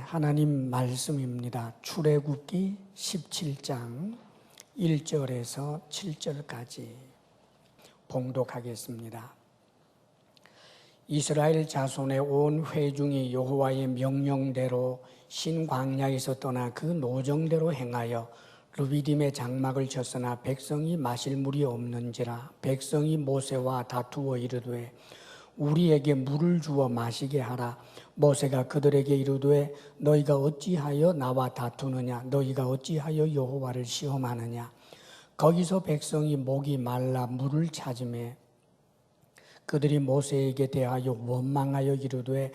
하나님 말씀입니다. 출애굽기 17장 1절에서 7절까지 봉독하겠습니다. 이스라엘 자손의 온 회중이 여호와의 명령대로 신광야에서 떠나 그 노정대로 행하여 르비딤의 장막을 쳤으나 백성이 마실 물이 없는지라. 백성이 모세와 다투어 이르되 우리에게 물을 주어 마시게 하라. 모세가 그들에게 이르되 너희가 어찌하여 나와 다투느냐? 너희가 어찌하여 여호와를 시험하느냐? 거기서 백성이 목이 말라 물을 찾으매 그들이 모세에게 대하여 원망하여 이르되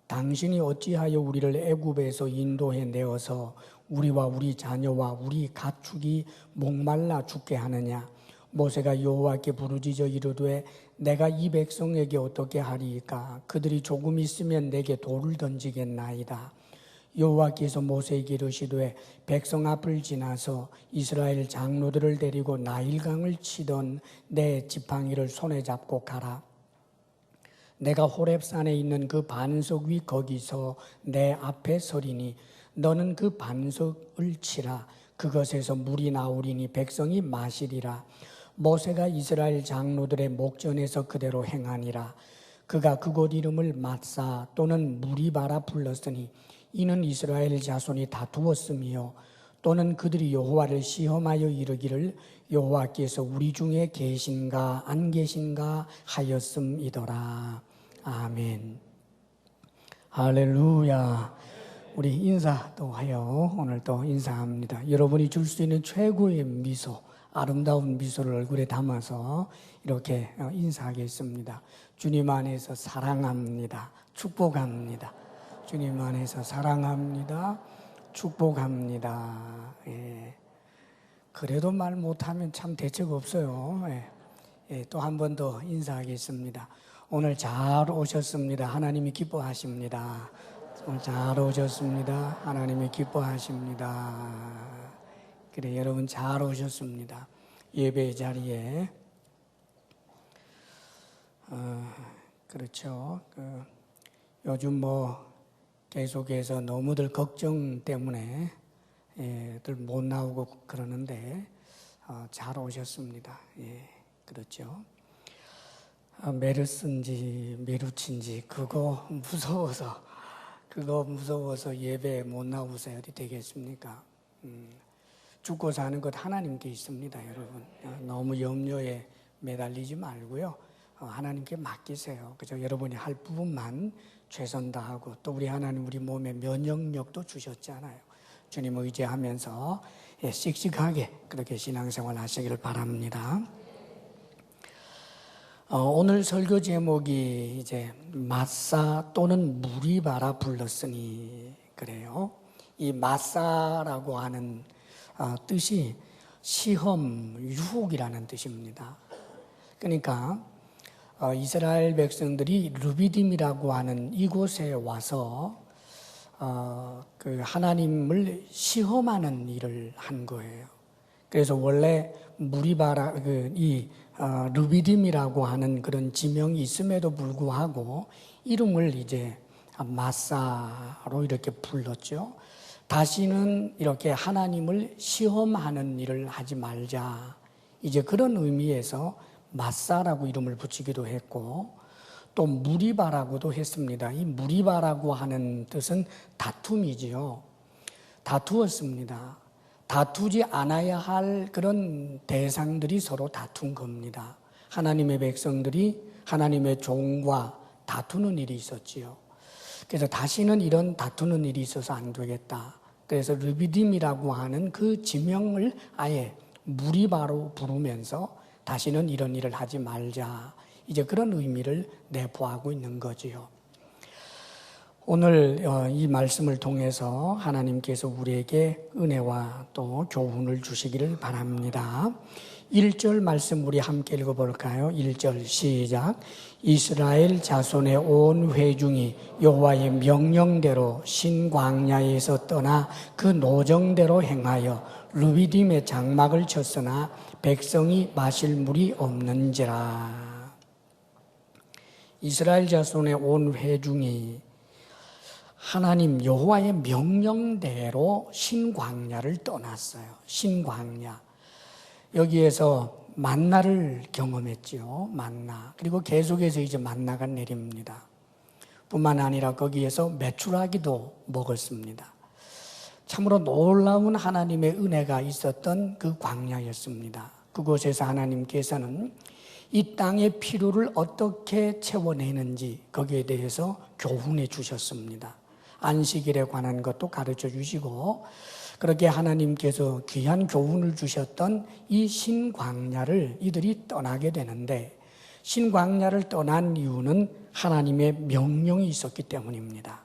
당신이 어찌하여 우리를 애굽에서 인도해 내어서 우리와 우리 자녀와 우리 가축이 목말라 죽게 하느냐? 모세가 여호와께 부르짖어 이르되 내가 이 백성에게 어떻게 하리이까? 그들이 조금 있으면 내게 돌을 던지겠나이다. 여호와께서 모세에게 이르시되 백성 앞을 지나서 이스라엘 장로들을 데리고 나일강을 치던 내 지팡이를 손에 잡고 가라. 내가 호렙산에 있는 그 반석 위 거기서 내 앞에 서리니 너는 그 반석을 치라. 그것에서 물이 나오리니 백성이 마시리라. 모세가 이스라엘 장로들의 목전에서 그대로 행하니라. 그가 그곳 이름을 마사 또는 무리바라 불렀으니 이는 이스라엘 자손이 다투었으며 또는 그들이 여호와를 시험하여 이르기를 여호와께서 우리 중에 계신가 안 계신가 하였음이더라. 아멘. 할렐루야. 우리 인사도 하여 오늘 또 인사합니다. 여러분이 줄 수 있는 최고의 미소, 아름다운 미소를 얼굴에 담아서 이렇게 인사하겠습니다. 주님 안에서 사랑합니다. 축복합니다. 주님 안에서 사랑합니다. 축복합니다. 그래도 말 못하면 참 대책 없어요. 또 한 번 더 인사하겠습니다. 오늘 잘 오셨습니다. 하나님이 기뻐하십니다. 오늘 잘 오셨습니다. 하나님이 기뻐하십니다. 그래, 여러분 잘 오셨습니다. 예배 자리에. 그렇죠. 요즘 계속해서 너무들 걱정 때문에 들 못 나오고 그러는데 잘 오셨습니다. 그렇죠. 메르스인지 메루치인지 그거 무서워서 예배 못 나오세요. 어디 되겠습니까? 죽고 사는 것 하나님께 있습니다, 여러분. 너무 염려에 매달리지 말고요. 하나님께 맡기세요. 그죠? 여러분이 할 부분만 최선 다하고 또 우리 하나님 우리 몸에 면역력도 주셨잖아요. 주님 의지하면서 씩씩하게 그렇게 신앙생활 하시기를 바랍니다. 오늘 설교 제목이 이제 마사 또는 무리바라 불렀으니 그래요. 이 마사라고 하는 뜻이 시험, 유혹이라는 뜻입니다. 그러니까 이스라엘 백성들이 르비딤이라고 하는 이곳에 와서 그 하나님을 시험하는 일을 한 거예요. 그래서 원래 무리바라 이 르비딤이라고 하는 그런 지명이 있음에도 불구하고 이름을 이제 마사로 이렇게 불렀죠. 다시는 이렇게 하나님을 시험하는 일을 하지 말자. 이제 그런 의미에서 마사라고 이름을 붙이기도 했고 또 무리바라고도 했습니다. 이 무리바라고 하는 뜻은 다툼이지요. 다투었습니다. 다투지 않아야 할 그런 대상들이 서로 다툰 겁니다. 하나님의 백성들이 하나님의 종과 다투는 일이 있었지요. 그래서 다시는 이런 다투는 일이 있어서 안 되겠다. 그래서 르비딤이라고 하는 그 지명을 아예 무리바로 부르면서 다시는 이런 일을 하지 말자. 이제 그런 의미를 내포하고 있는 거지요. 오늘 이 말씀을 통해서 하나님께서 우리에게 은혜와 또 교훈을 주시기를 바랍니다. 1절 말씀 우리 함께 읽어볼까요? 1절 시작. 이스라엘 자손의 온 회중이 여호와의 명령대로 신광야에서 떠나 그 노정대로 행하여 르비딤의 장막을 쳤으나 백성이 마실 물이 없는지라. 이스라엘 자손의 온 회중이 하나님 여호와의 명령대로 신광야를 떠났어요. 신광야. 여기에서 만나를 경험했지요. 만나. 그리고 계속해서 이제 만나가 내립니다. 뿐만 아니라 거기에서 메추라기도 먹었습니다. 참으로 놀라운 하나님의 은혜가 있었던 그 광야였습니다. 그곳에서 하나님께서는 이 땅의 필요를 어떻게 채워내는지 거기에 대해서 교훈해 주셨습니다. 안식일에 관한 것도 가르쳐 주시고 그렇게 하나님께서 귀한 교훈을 주셨던 이 신광야를 이들이 떠나게 되는데 신광야를 떠난 이유는 하나님의 명령이 있었기 때문입니다.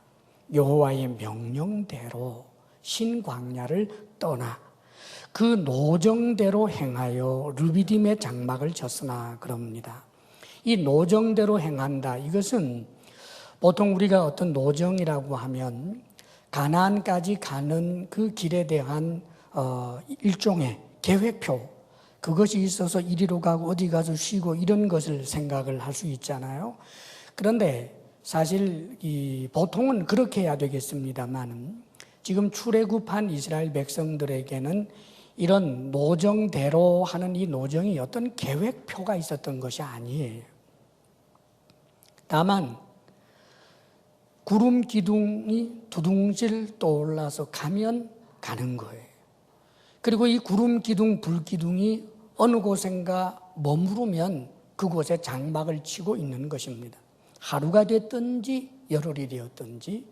여호와의 명령대로 신광야를 떠나 그 노정대로 행하여 르비딤의 장막을 쳤으나 그럽니다. 이 노정대로 행한다. 이것은 보통 우리가 어떤 노정이라고 하면 가나안까지 가는 그 길에 대한 일종의 계획표, 그것이 있어서 이리로 가고 어디 가서 쉬고 이런 것을 생각을 할 수 있잖아요. 그런데 사실 보통은 그렇게 해야 되겠습니다만 지금 출애굽한 이스라엘 백성들에게는 이런 노정대로 하는 이 노정이 어떤 계획표가 있었던 것이 아니에요. 다만 구름 기둥이 두둥실 떠올라서 가면 가는 거예요. 그리고 이 구름 기둥, 불 기둥이 어느 곳인가 머무르면 그곳에 장막을 치고 있는 것입니다. 하루가 됐든지 열흘이 되었든지.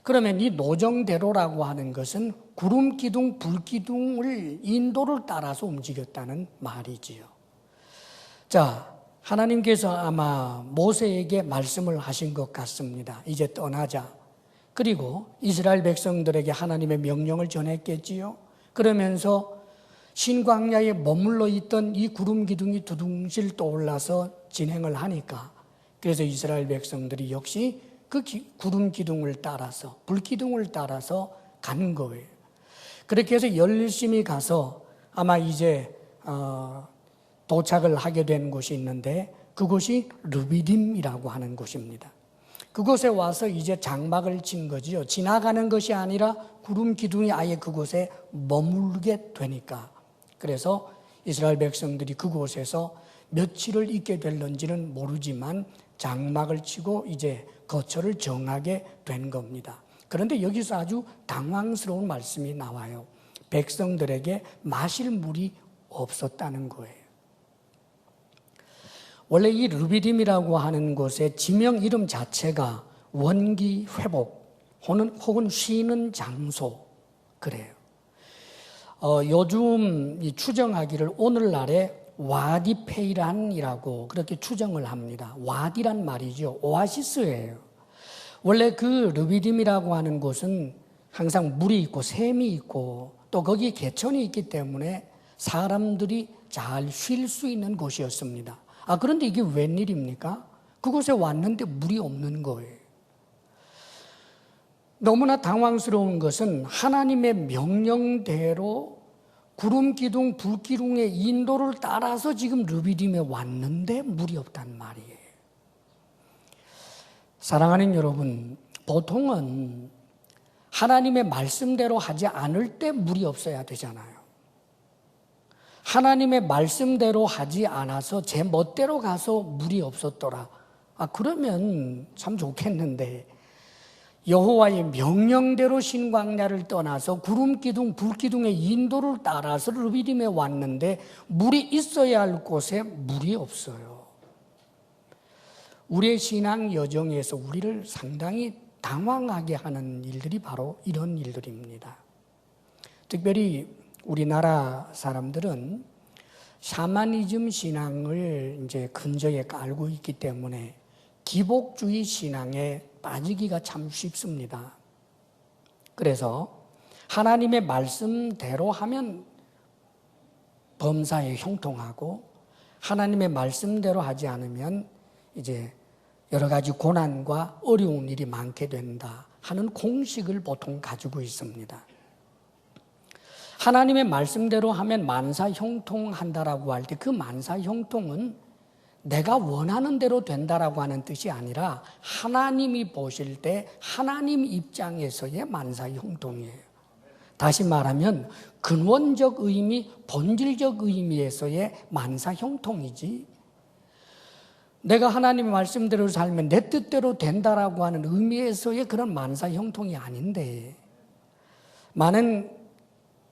그러면 이 노정대로라고 하는 것은 구름 기둥, 불 기둥을 인도를 따라서 움직였다는 말이지요. 자, 하나님께서 아마 모세에게 말씀을 하신 것 같습니다. 이제 떠나자. 그리고 이스라엘 백성들에게 하나님의 명령을 전했겠지요. 그러면서 신광야에 머물러 있던 이 구름 기둥이 두둥실 떠올라서 진행을 하니까 그래서 이스라엘 백성들이 역시 그 구름 기둥을 따라서 불 기둥을 따라서 가는 거예요. 그렇게 해서 열심히 가서 아마 이제 도착을 하게 된 곳이 있는데 그곳이 르비딤이라고 하는 곳입니다. 그곳에 와서 이제 장막을 친 거지요. 지나가는 것이 아니라 구름 기둥이 아예 그곳에 머물게 되니까. 그래서 이스라엘 백성들이 그곳에서 며칠을 있게 될런지는 모르지만 장막을 치고 이제 거처를 정하게 된 겁니다. 그런데 여기서 아주 당황스러운 말씀이 나와요. 백성들에게 마실 물이 없었다는 거예요. 원래 이 르비딤이라고 하는 곳의 지명 이름 자체가 원기 회복 혹은 쉬는 장소 그래요. 요즘 이 추정하기를 오늘날에 와디페이란이라고 그렇게 추정을 합니다. 와디란 말이죠. 오아시스예요. 원래 그 르비딤이라고 하는 곳은 항상 물이 있고 샘이 있고 또 거기에 개천이 있기 때문에 사람들이 잘 쉴 수 있는 곳이었습니다. 그런데 이게 웬일입니까? 그곳에 왔는데 물이 없는 거예요. 너무나 당황스러운 것은 하나님의 명령대로 구름 기둥, 불 기둥의 인도를 따라서 지금 르비딤에 왔는데 물이 없단 말이에요. 사랑하는 여러분, 보통은 하나님의 말씀대로 하지 않을 때 물이 없어야 되잖아요. 하나님의 말씀대로 하지 않아서 제 멋대로 가서 물이 없었더라. 그러면 참 좋겠는데 여호와의 명령대로 신광야를 떠나서 구름 기둥, 불 기둥의 인도를 따라서 르비딤에 왔는데 물이 있어야 할 곳에 물이 없어요. 우리의 신앙 여정에서 우리를 상당히 당황하게 하는 일들이 바로 이런 일들입니다. 특별히 우리나라 사람들은 샤머니즘 신앙을 이제 근저에 깔고 있기 때문에 기복주의 신앙에 빠지기가 참 쉽습니다. 그래서 하나님의 말씀대로 하면 범사에 형통하고 하나님의 말씀대로 하지 않으면 이제 여러 가지 고난과 어려운 일이 많게 된다 하는 공식을 보통 가지고 있습니다. 하나님의 말씀대로 하면 만사 형통한다라고 할 때 그 만사 형통은 내가 원하는 대로 된다라고 하는 뜻이 아니라 하나님이 보실 때 하나님 입장에서의 만사형통이에요. 다시 말하면 근원적 의미, 본질적 의미에서의 만사형통이지, 내가 하나님의 말씀대로 살면 내 뜻대로 된다라고 하는 의미에서의 그런 만사형통이 아닌데, 많은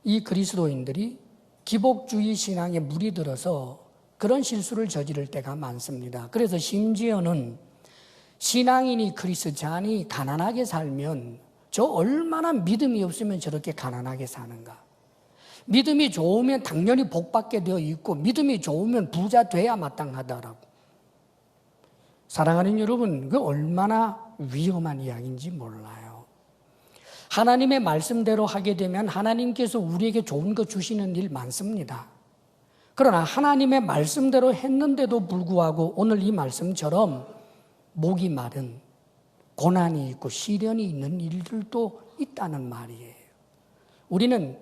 이 그리스도인들이 기복주의 신앙에 물이 들어서 그런 실수를 저지를 때가 많습니다. 그래서 심지어는 신앙인이 크리스찬이 가난하게 살면 저 얼마나 믿음이 없으면 저렇게 가난하게 사는가. 믿음이 좋으면 당연히 복받게 되어 있고 믿음이 좋으면 부자 돼야 마땅하다라고. 사랑하는 여러분, 그 얼마나 위험한 이야기인지 몰라요. 하나님의 말씀대로 하게 되면 하나님께서 우리에게 좋은 거 주시는 일 많습니다. 그러나 하나님의 말씀대로 했는데도 불구하고 오늘 이 말씀처럼 목이 마른, 고난이 있고 시련이 있는 일들도 있다는 말이에요. 우리는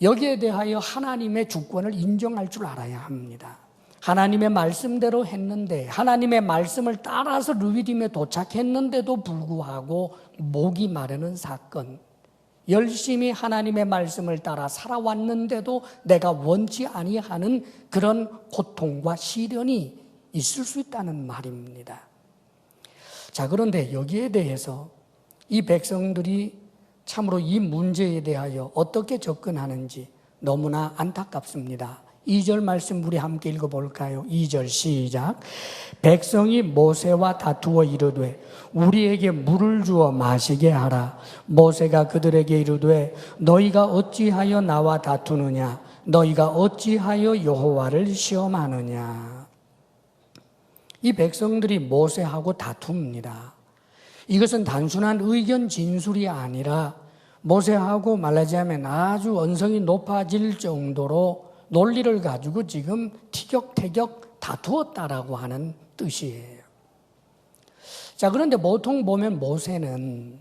여기에 대하여 하나님의 주권을 인정할 줄 알아야 합니다. 하나님의 말씀대로 했는데, 하나님의 말씀을 따라서 르비딤에 도착했는데도 불구하고 목이 마르는 사건, 열심히 하나님의 말씀을 따라 살아왔는데도 내가 원치 아니하는 그런 고통과 시련이 있을 수 있다는 말입니다. 자, 그런데 여기에 대해서 이 백성들이 참으로 이 문제에 대하여 어떻게 접근하는지 너무나 안타깝습니다. 2절 말씀 우리 함께 읽어볼까요? 2절 시작. 백성이 모세와 다투어 이르되 우리에게 물을 주어 마시게 하라. 모세가 그들에게 이르되 너희가 어찌하여 나와 다투느냐? 너희가 어찌하여 여호와를 시험하느냐? 이 백성들이 모세하고 다툽니다. 이것은 단순한 의견 진술이 아니라 모세하고 말하자면 아주 언성이 높아질 정도로 논리를 가지고 지금 티격태격 다투었다라고 하는 뜻이에요. 자, 그런데 보통 보면 모세는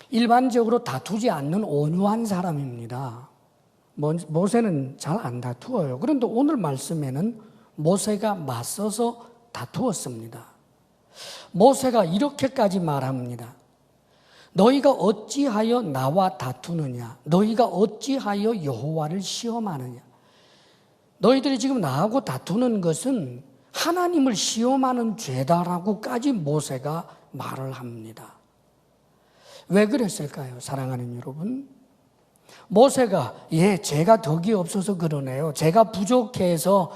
일반적으로 다투지 않는 온유한 사람입니다. 모세는 잘 안 다투어요. 그런데 오늘 말씀에는 모세가 맞서서 다투었습니다. 모세가 이렇게까지 말합니다. 너희가 어찌하여 나와 다투느냐? 너희가 어찌하여 여호와를 시험하느냐? 너희들이 지금 나하고 다투는 것은 하나님을 시험하는 죄다라고까지 모세가 말을 합니다. 왜 그랬을까요? 사랑하는 여러분, 모세가 제가 덕이 없어서 그러네요. 제가 부족해서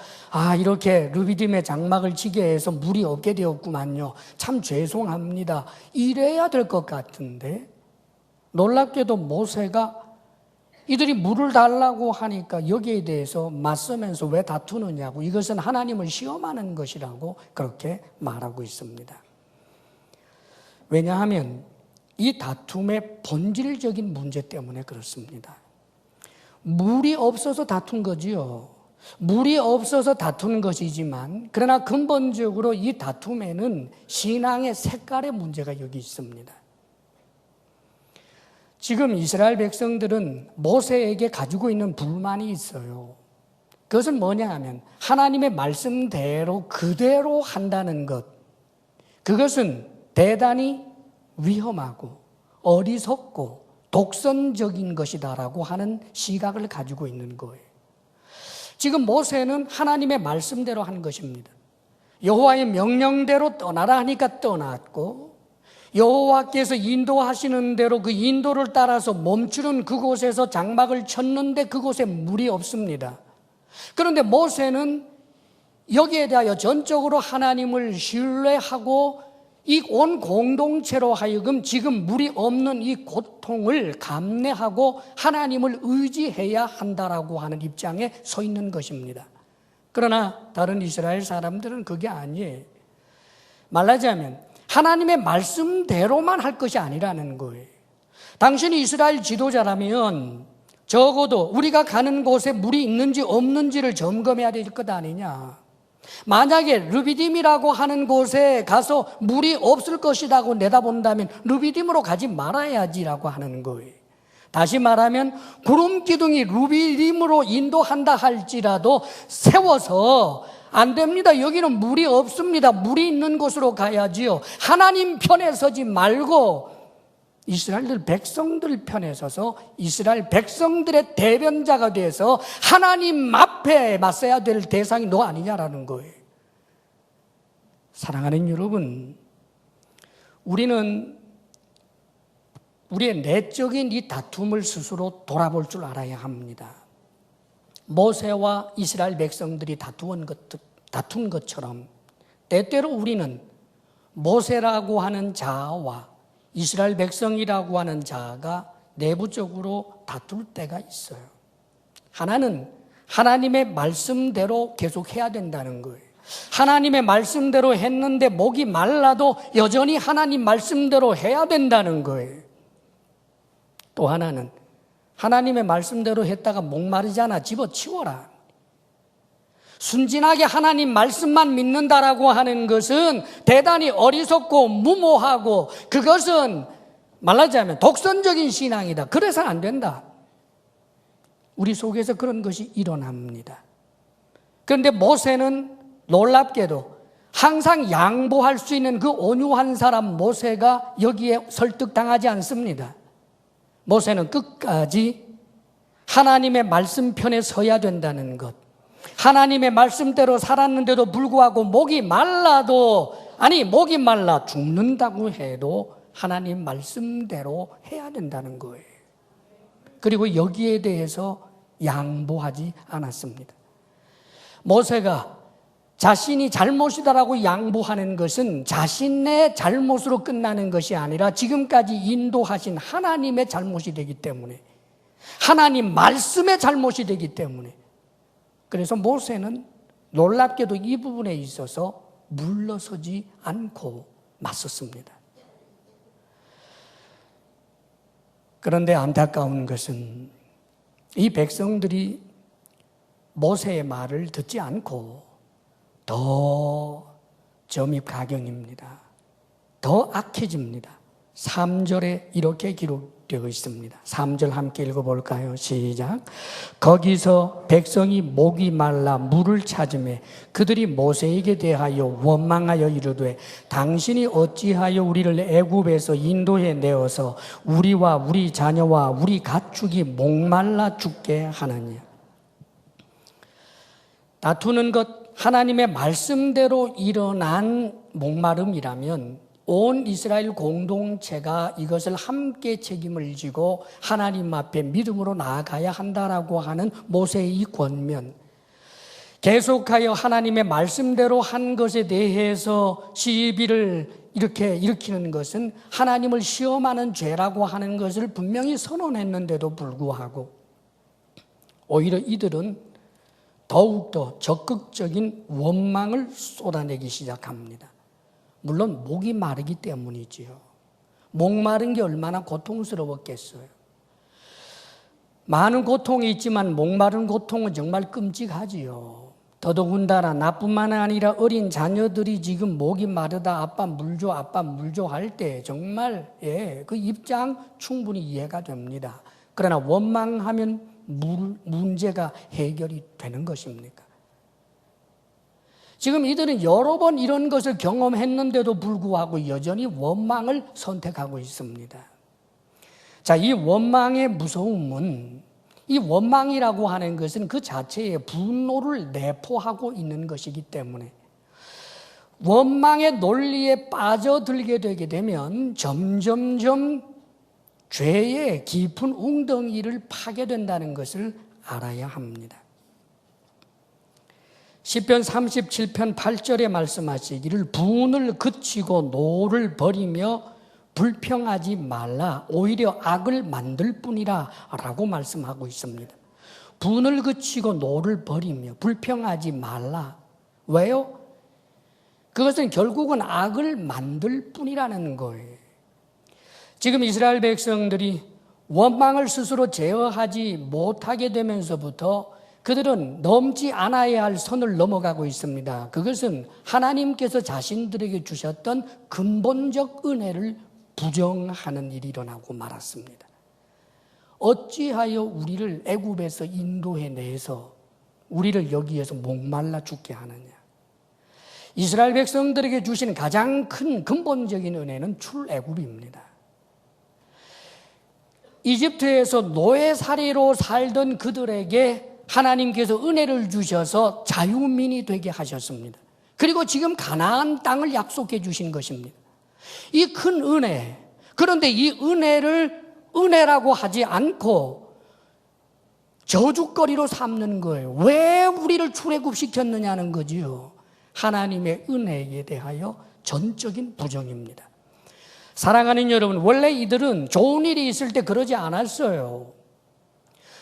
이렇게 르비딤의 장막을 지게 해서 물이 없게 되었구만요. 참 죄송합니다. 이래야 될 것 같은데 놀랍게도 모세가 이들이 물을 달라고 하니까 여기에 대해서 맞서면서 왜 다투느냐고, 이것은 하나님을 시험하는 것이라고 그렇게 말하고 있습니다. 왜냐하면 이 다툼의 본질적인 문제 때문에 그렇습니다. 물이 없어서 다툰 거지요. 물이 없어서 다투는 것이지만 그러나 근본적으로 이 다툼에는 신앙의 색깔의 문제가 여기 있습니다. 지금 이스라엘 백성들은 모세에게 가지고 있는 불만이 있어요. 그것은 뭐냐 하면 하나님의 말씀대로 그대로 한다는 것, 그것은 대단히 위험하고 어리석고 독선적인 것이다라고 하는 시각을 가지고 있는 거예요. 지금 모세는 하나님의 말씀대로 한 것입니다. 여호와의 명령대로 떠나라 하니까 떠났고, 여호와께서 인도하시는 대로 그 인도를 따라서 멈추는 그곳에서 장막을 쳤는데 그곳에 물이 없습니다. 그런데 모세는 여기에 대하여 전적으로 하나님을 신뢰하고 이 온 공동체로 하여금 지금 물이 없는 이 고통을 감내하고 하나님을 의지해야 한다라고 하는 입장에 서 있는 것입니다. 그러나 다른 이스라엘 사람들은 그게 아니에요. 말하자면 하나님의 말씀대로만 할 것이 아니라는 거예요. 당신이 이스라엘 지도자라면 적어도 우리가 가는 곳에 물이 있는지 없는지를 점검해야 될 것 아니냐. 만약에 르비딤이라고 하는 곳에 가서 물이 없을 것이라고 내다본다면 르비딤으로 가지 말아야지라고 하는 거예요. 다시 말하면 구름 기둥이 르비딤으로 인도한다 할지라도 세워서 안 됩니다. 여기는 물이 없습니다. 물이 있는 곳으로 가야지요. 하나님 편에 서지 말고 이스라엘 백성들 편에 서서 이스라엘 백성들의 대변자가 돼서 하나님 앞에 맞서야 될 대상이 너 아니냐라는 거예요. 사랑하는 여러분, 우리는 우리의 내적인 이 다툼을 스스로 돌아볼 줄 알아야 합니다. 모세와 이스라엘 백성들이 다툰 것처럼 때때로 우리는 모세라고 하는 자아와 이스라엘 백성이라고 하는 자아가 내부적으로 다툴 때가 있어요. 하나는 하나님의 말씀대로 계속 해야 된다는 거예요. 하나님의 말씀대로 했는데 목이 말라도 여전히 하나님 말씀대로 해야 된다는 거예요. 또 하나는 하나님의 말씀대로 했다가 목마르잖아, 집어치워라. 순진하게 하나님 말씀만 믿는다라고 하는 것은 대단히 어리석고 무모하고 그것은 말하자면 독선적인 신앙이다. 그래서는 안 된다. 우리 속에서 그런 것이 일어납니다. 그런데 모세는 놀랍게도 항상 양보할 수 있는 그 온유한 사람 모세가 여기에 설득당하지 않습니다. 모세는 끝까지 하나님의 말씀 편에 서야 된다는 것, 하나님의 말씀대로 살았는데도 불구하고 목이 말라 죽는다고 해도 하나님 말씀대로 해야 된다는 거예요. 그리고 여기에 대해서 양보하지 않았습니다. 모세가 자신이 잘못이다라고 양보하는 것은 자신의 잘못으로 끝나는 것이 아니라 지금까지 인도하신 하나님의 잘못이 되기 때문에, 하나님 말씀의 잘못이 되기 때문에, 그래서 모세는 놀랍게도 이 부분에 있어서 물러서지 않고 맞섰습니다. 그런데 안타까운 것은 이 백성들이 모세의 말을 듣지 않고 더 점입가경입니다. 더 악해집니다. 3절에 이렇게 기록되어 있습니다. 3절 함께 읽어볼까요? 시작. 거기서 백성이 목이 말라 물을 찾으매 그들이 모세에게 대하여 원망하여 이르되 당신이 어찌하여 우리를 애굽에서 인도해 내어서 우리와 우리 자녀와 우리 가축이 목말라 죽게 하느냐. 다투는 것, 하나님의 말씀대로 일어난 목마름이라면 온 이스라엘 공동체가 이것을 함께 책임을 지고 하나님 앞에 믿음으로 나아가야 한다라고 하는 모세의 이 권면, 계속하여 하나님의 말씀대로 한 것에 대해서 시비를 이렇게 일으키는 것은 하나님을 시험하는 죄라고 하는 것을 분명히 선언했는데도 불구하고 오히려 이들은 더욱더 적극적인 원망을 쏟아내기 시작합니다. 물론 목이 마르기 때문이지요. 목 마른 게 얼마나 고통스러웠겠어요. 많은 고통이 있지만 목 마른 고통은 정말 끔찍하지요. 더더군다나 나뿐만 아니라 어린 자녀들이 지금 목이 마르다 아빠 물 줘 할 때 정말 그 입장 충분히 이해가 됩니다. 그러나 원망하면 문제가 해결이 되는 것입니까? 지금 이들은 여러 번 이런 것을 경험했는데도 불구하고 여전히 원망을 선택하고 있습니다. 자, 이 원망의 무서움은, 이 원망이라고 하는 것은 그 자체의 분노를 내포하고 있는 것이기 때문에 원망의 논리에 빠져들게 되게 되면 점점점 죄의 깊은 웅덩이를 파게 된다는 것을 알아야 합니다. 시편 37편 8절에 말씀하시기를 분을 그치고 노를 버리며 불평하지 말라 오히려 악을 만들 뿐이라 라고 말씀하고 있습니다. 분을 그치고 노를 버리며 불평하지 말라. 왜요? 그것은 결국은 악을 만들 뿐이라는 거예요. 지금 이스라엘 백성들이 원망을 스스로 제어하지 못하게 되면서부터 그들은 넘지 않아야 할 선을 넘어가고 있습니다. 그것은 하나님께서 자신들에게 주셨던 근본적 은혜를 부정하는 일이 일어나고 말았습니다. 어찌하여 우리를 애굽에서 인도해 내서 우리를 여기에서 목말라 죽게 하느냐. 이스라엘 백성들에게 주신 가장 큰 근본적인 은혜는 출애굽입니다. 이집트에서 노예살이로 살던 그들에게 하나님께서 은혜를 주셔서 자유민이 되게 하셨습니다. 그리고 지금 가나안 땅을 약속해 주신 것입니다. 이 큰 은혜, 그런데 이 은혜를 은혜라고 하지 않고 저주거리로 삼는 거예요. 왜 우리를 출애굽시켰느냐는 거지요. 하나님의 은혜에 대하여 전적인 부정입니다. 사랑하는 여러분, 원래 이들은 좋은 일이 있을 때 그러지 않았어요.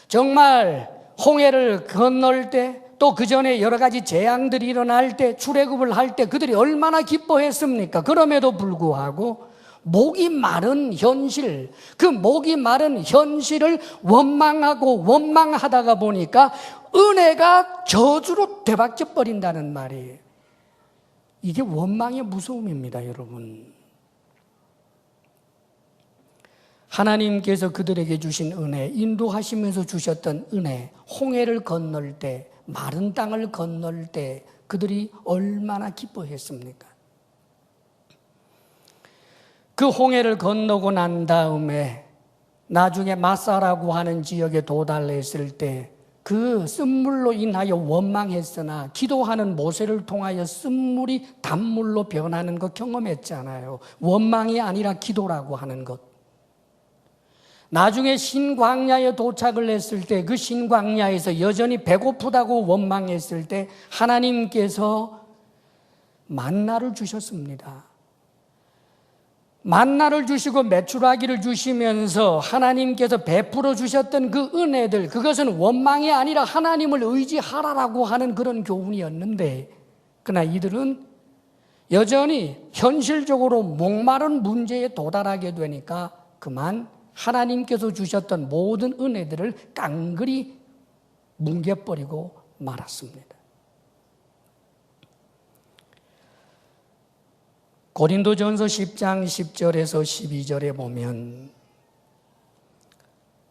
정말 홍해를 건널 때, 또 그 전에 여러 가지 재앙들이 일어날 때, 출애굽을 할 때 그들이 얼마나 기뻐했습니까? 그럼에도 불구하고 목이 마른 현실, 그 목이 마른 현실을 원망하고 원망하다가 보니까 은혜가 저주로 되박져 버린다는 말이에요. 이게 원망의 무서움입니다, 여러분. 하나님께서 그들에게 주신 은혜, 인도하시면서 주셨던 은혜, 홍해를 건널 때, 마른 땅을 건널 때 그들이 얼마나 기뻐했습니까? 그 홍해를 건너고 난 다음에 나중에 마사라고 하는 지역에 도달했을 때 그 쓴물로 인하여 원망했으나 기도하는 모세를 통하여 쓴물이 단물로 변하는 거 경험했잖아요. 원망이 아니라 기도라고 하는 것. 나중에 신광야에 도착을 했을 때 그 신광야에서 여전히 배고프다고 원망했을 때 하나님께서 만나를 주셨습니다. 만나를 주시고 메추라기를 주시면서 하나님께서 베풀어 주셨던 그 은혜들, 그것은 원망이 아니라 하나님을 의지하라라고 하는 그런 교훈이었는데, 그러나 이들은 여전히 현실적으로 목마른 문제에 도달하게 되니까 그만 하나님께서 주셨던 모든 은혜들을 깡그리 뭉개버리고 말았습니다. 고린도전서 10장 10절에서 12절에 보면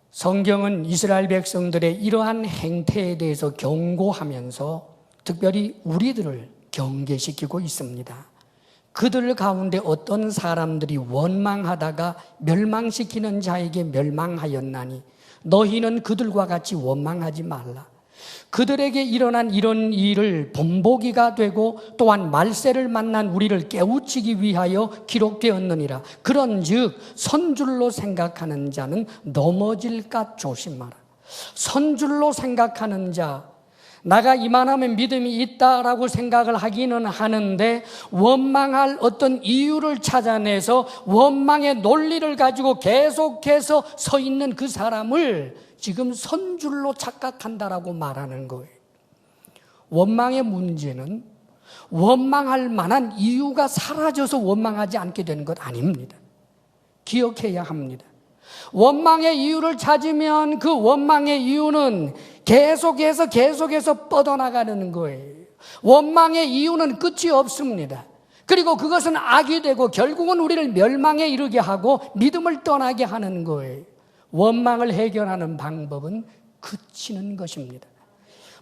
성경은 이스라엘 백성들의 이러한 행태에 대해서 경고하면서 특별히 우리들을 경계시키고 있습니다. 그들 가운데 어떤 사람들이 원망하다가 멸망시키는 자에게 멸망하였나니 너희는 그들과 같이 원망하지 말라. 그들에게 일어난 이런 일을 본보기가 되고 또한 말세를 만난 우리를 깨우치기 위하여 기록되었느니라. 그런즉 선줄로 생각하는 자는 넘어질까 조심하라. 선줄로 생각하는 자, 나가 이만하면 믿음이 있다라고 생각을 하기는 하는데 원망할 어떤 이유를 찾아내서 원망의 논리를 가지고 계속해서 서 있는 그 사람을 지금 선줄로 착각한다라고 말하는 거예요. 원망의 문제는 원망할 만한 이유가 사라져서 원망하지 않게 되는 것 아닙니다. 기억해야 합니다. 원망의 이유를 찾으면 그 원망의 이유는 계속해서 뻗어나가는 거예요. 원망의 이유는 끝이 없습니다. 그리고 그것은 악이 되고 결국은 우리를 멸망에 이르게 하고 믿음을 떠나게 하는 거예요. 원망을 해결하는 방법은 그치는 것입니다.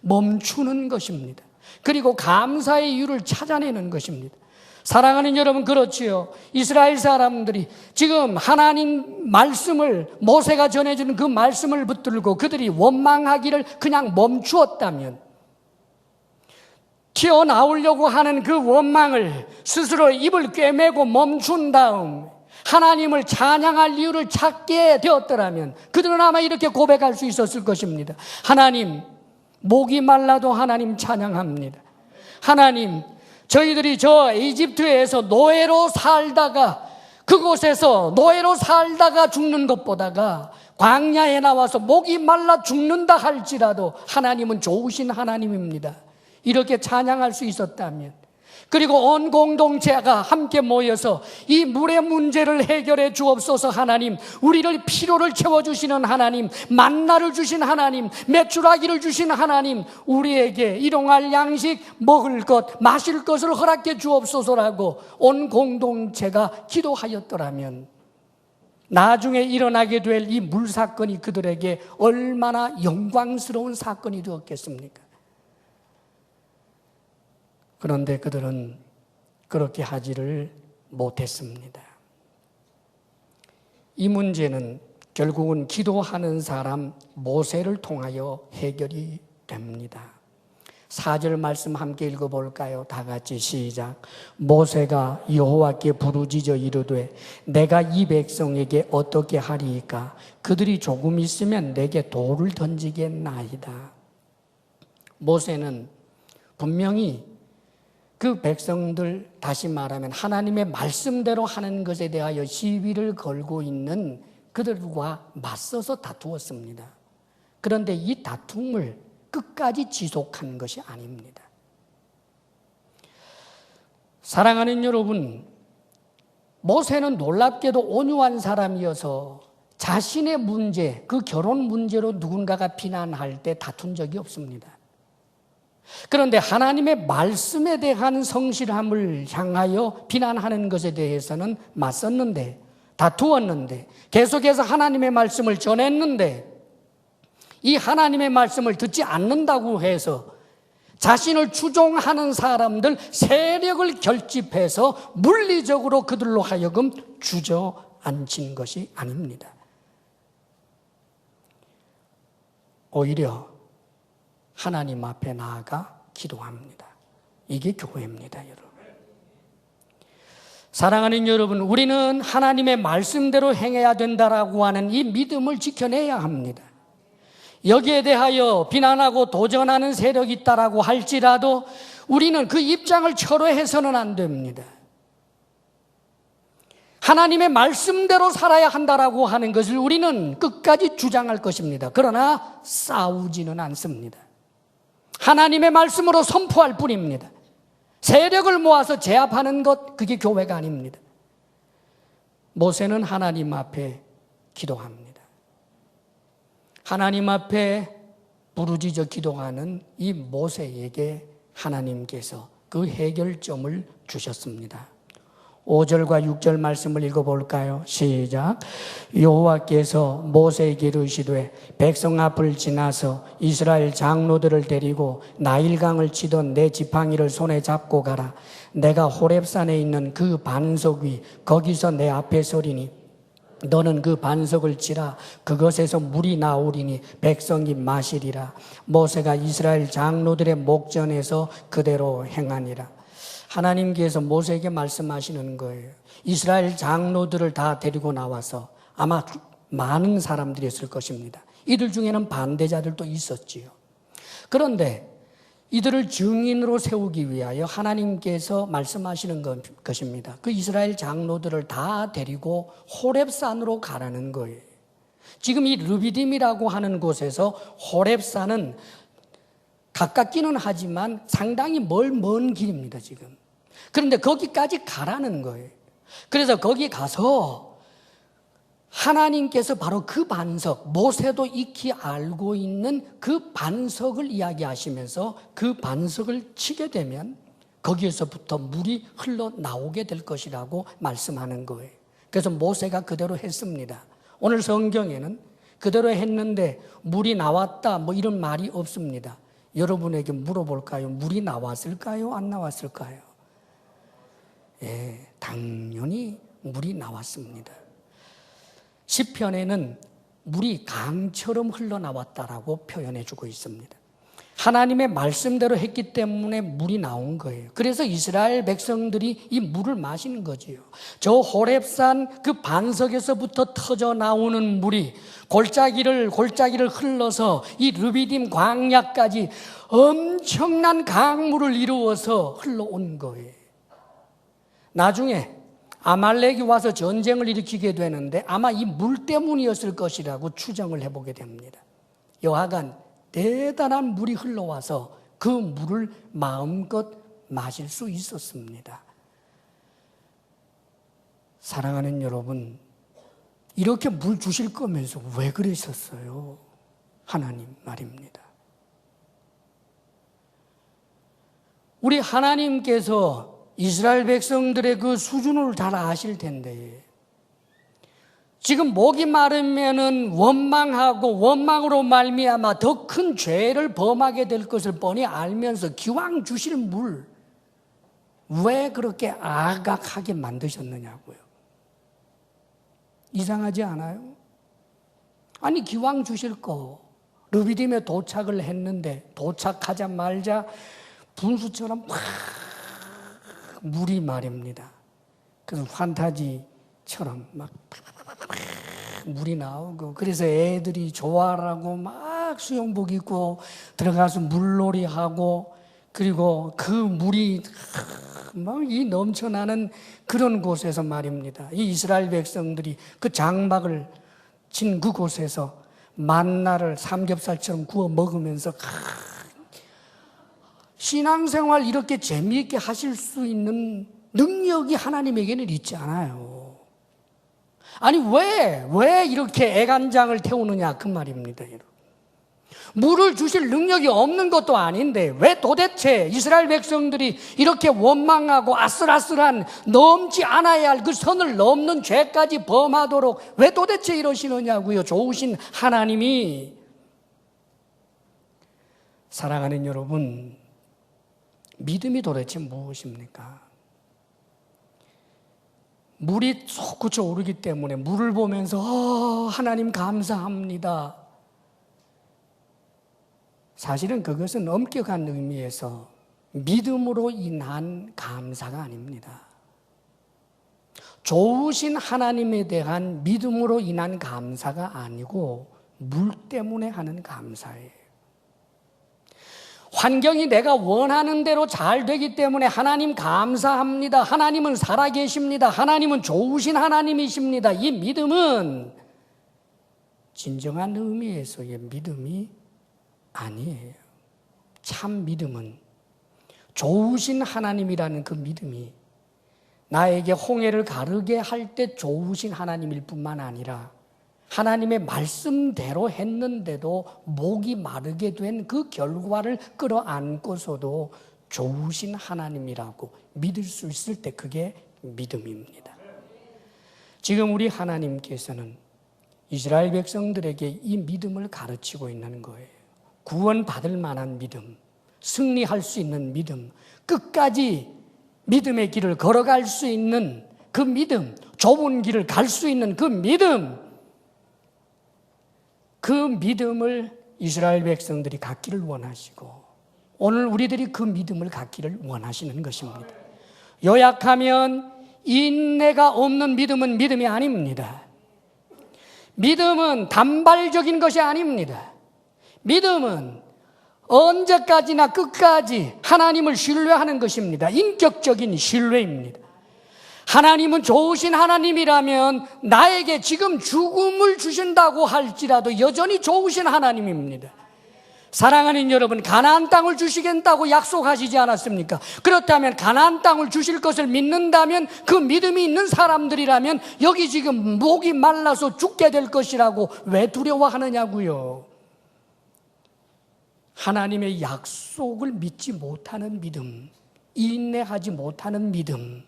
멈추는 것입니다. 그리고 감사의 이유를 찾아내는 것입니다. 사랑하는 여러분, 그렇지요. 이스라엘 사람들이 지금 하나님 말씀을, 모세가 전해주는 그 말씀을 붙들고 그들이 원망하기를 그냥 멈추었다면, 튀어나오려고 하는 그 원망을 스스로 입을 꿰매고 멈춘 다음 하나님을 찬양할 이유를 찾게 되었더라면 그들은 아마 이렇게 고백할 수 있었을 것입니다. 하나님, 목이 말라도 하나님 찬양합니다. 하나님, 저희들이 저 이집트에서 노예로 살다가 그곳에서 노예로 살다가 죽는 것보다가 광야에 나와서 목이 말라 죽는다 할지라도 하나님은 좋으신 하나님입니다. 이렇게 찬양할 수 있었다면, 그리고 온 공동체가 함께 모여서 이 물의 문제를 해결해 주옵소서. 하나님, 우리를 피로를 채워주시는 하나님, 만나를 주신 하나님, 메추라기를 주신 하나님, 우리에게 일용할 양식, 먹을 것, 마실 것을 허락해 주옵소서라고 온 공동체가 기도하였더라면 나중에 일어나게 될 이 물사건이 그들에게 얼마나 영광스러운 사건이 되었겠습니까? 그런데 그들은 그렇게 하지를 못했습니다. 이 문제는 결국은 기도하는 사람 모세를 통하여 해결이 됩니다. 4절 말씀 함께 읽어볼까요? 다 같이 시작. 모세가 여호와께 부르짖어 이르되 내가 이 백성에게 어떻게 하리이까? 그들이 조금 있으면 내게 돌을 던지겠나이다. 모세는 분명히 그 백성들, 다시 말하면 하나님의 말씀대로 하는 것에 대하여 시비를 걸고 있는 그들과 맞서서 다투었습니다. 그런데 이 다툼을 끝까지 지속한 것이 아닙니다. 사랑하는 여러분, 모세는 놀랍게도 온유한 사람이어서 자신의 문제, 그 결혼 문제로 누군가가 비난할 때 다툰 적이 없습니다. 그런데 하나님의 말씀에 대한 성실함을 향하여 비난하는 것에 대해서는 맞섰는데, 다투었는데, 계속해서 하나님의 말씀을 전했는데, 이 하나님의 말씀을 듣지 않는다고 해서 자신을 추종하는 사람들 세력을 결집해서 물리적으로 그들로 하여금 주저앉힌 것이 아닙니다. 오히려 하나님 앞에 나아가 기도합니다. 이게 교회입니다, 여러분. 사랑하는 여러분, 우리는 하나님의 말씀대로 행해야 된다라고 하는 이 믿음을 지켜내야 합니다. 여기에 대하여 비난하고 도전하는 세력이 있다라고 할지라도 우리는 그 입장을 철회해서는 안 됩니다. 하나님의 말씀대로 살아야 한다라고 하는 것을 우리는 끝까지 주장할 것입니다. 그러나 싸우지는 않습니다. 하나님의 말씀으로 선포할 뿐입니다. 세력을 모아서 제압하는 것, 그게 교회가 아닙니다. 모세는 하나님 앞에 기도합니다. 하나님 앞에 부르짖어 기도하는 이 모세에게 하나님께서 그 해결점을 주셨습니다. 5절과 6절 말씀을 읽어볼까요? 시작. 여호와께서 모세에게 이르시되 백성 앞을 지나서 이스라엘 장로들을 데리고 나일강을 치던 내 지팡이를 손에 잡고 가라. 내가 호렙산에 있는 그 반석 위 거기서 내 앞에 서리니 너는 그 반석을 치라. 그것에서 물이 나오리니 백성이 마시리라. 모세가 이스라엘 장로들의 목전에서 그대로 행하니라. 하나님께서 모세에게 말씀하시는 거예요. 이스라엘 장로들을 다 데리고 나와서 아마 많은 사람들이었을 것입니다. 이들 중에는 반대자들도 있었지요. 그런데 이들을 증인으로 세우기 위하여 하나님께서 말씀하시는 것입니다. 그 이스라엘 장로들을 다 데리고 호렙산으로 가라는 거예요. 지금 이 르비딤이라고 하는 곳에서 호렙산은 가깝기는 하지만 상당히 먼 길입니다, 지금. 그런데 거기까지 가라는 거예요. 그래서 거기 가서 하나님께서 바로 그 반석, 모세도 익히 알고 있는 그 반석을 이야기하시면서 그 반석을 치게 되면 거기에서부터 물이 흘러나오게 될 것이라고 말씀하는 거예요. 그래서 모세가 그대로 했습니다. 오늘 성경에는 그대로 했는데 물이 나왔다 뭐 이런 말이 없습니다. 여러분에게 물어볼까요? 물이 나왔을까요? 안 나왔을까요? 예, 당연히 물이 나왔습니다. 시편에는 물이 강처럼 흘러나왔다라고 표현해 주고 있습니다. 하나님의 말씀대로 했기 때문에 물이 나온 거예요. 그래서 이스라엘 백성들이 이 물을 마시는 거지요. 저 호렙산 그 반석에서부터 터져 나오는 물이 골짜기를 흘러서 이 르비딤 광야까지 엄청난 강물을 이루어서 흘러온 거예요. 나중에 아말렉이 와서 전쟁을 일으키게 되는데 아마 이 물 때문이었을 것이라고 추정을 해보게 됩니다. 여하간 대단한 물이 흘러와서 그 물을 마음껏 마실 수 있었습니다. 사랑하는 여러분, 이렇게 물 주실 거면서 왜 그러셨어요? 하나님 말입니다. 우리 하나님께서 이스라엘 백성들의 그 수준을 잘 아실 텐데 지금 목이 마르면은 원망하고 원망으로 말미암아 더 큰 죄를 범하게 될 것을 뻔히 알면서 기왕 주실 물 왜 그렇게 아각하게 만드셨느냐고요. 이상하지 않아요? 아니 기왕 주실 거 르비딤에 도착을 했는데 도착하자마자 분수처럼 막 물이 말입니다. 그래서 판타지처럼 막 물이 나오고, 그래서 애들이 좋아하고 막 수영복 입고 들어가서 물놀이하고, 그리고 그 물이 막 이 넘쳐나는 그런 곳에서 말입니다. 이 이스라엘 백성들이 그 장막을 친 그곳에서 만나를 삼겹살처럼 구워 먹으면서 신앙생활 이렇게 재미있게 하실 수 있는 능력이 하나님에게는 있지 않아요. 아니 왜 이렇게 애간장을 태우느냐 그 말입니다. 물을 주실 능력이 없는 것도 아닌데 왜 도대체 이스라엘 백성들이 이렇게 원망하고 아슬아슬한 넘지 않아야 할 그 선을 넘는 죄까지 범하도록 왜 도대체 이러시느냐고요. 좋으신 하나님이. 사랑하는 여러분, 믿음이 도대체 무엇입니까? 물이 솟구쳐 오르기 때문에 물을 보면서 하나님 감사합니다. 사실은 그것은 엄격한 의미에서 믿음으로 인한 감사가 아닙니다. 좋으신 하나님에 대한 믿음으로 인한 감사가 아니고 물 때문에 하는 감사예요. 환경이 내가 원하는 대로 잘 되기 때문에 하나님 감사합니다. 하나님은 살아계십니다. 하나님은 좋으신 하나님이십니다. 이 믿음은 진정한 의미에서의 믿음이 아니에요. 참 믿음은 좋으신 하나님이라는 그 믿음이 나에게 홍해를 가르게 할 때 좋으신 하나님일 뿐만 아니라 하나님의 말씀대로 했는데도 목이 마르게 된 그 결과를 끌어안고서도 좋으신 하나님이라고 믿을 수 있을 때 그게 믿음입니다. 지금 우리 하나님께서는 이스라엘 백성들에게 이 믿음을 가르치고 있는 거예요. 구원받을 만한 믿음, 승리할 수 있는 믿음, 끝까지 믿음의 길을 걸어갈 수 있는 그 믿음, 좁은 길을 갈 수 있는 그 믿음, 그 믿음을 이스라엘 백성들이 갖기를 원하시고 오늘 우리들이 그 믿음을 갖기를 원하시는 것입니다. 요약하면 인내가 없는 믿음은 믿음이 아닙니다. 믿음은 단발적인 것이 아닙니다. 믿음은 언제까지나 끝까지 하나님을 신뢰하는 것입니다. 인격적인 신뢰입니다. 하나님은 좋으신 하나님이라면 나에게 지금 죽음을 주신다고 할지라도 여전히 좋으신 하나님입니다. 사랑하는 여러분, 가나안 땅을 주시겠다고 약속하시지 않았습니까? 그렇다면 가나안 땅을 주실 것을 믿는다면 그 믿음이 있는 사람들이라면 여기 지금 목이 말라서 죽게 될 것이라고 왜 두려워하느냐고요. 하나님의 약속을 믿지 못하는 믿음, 인내하지 못하는 믿음,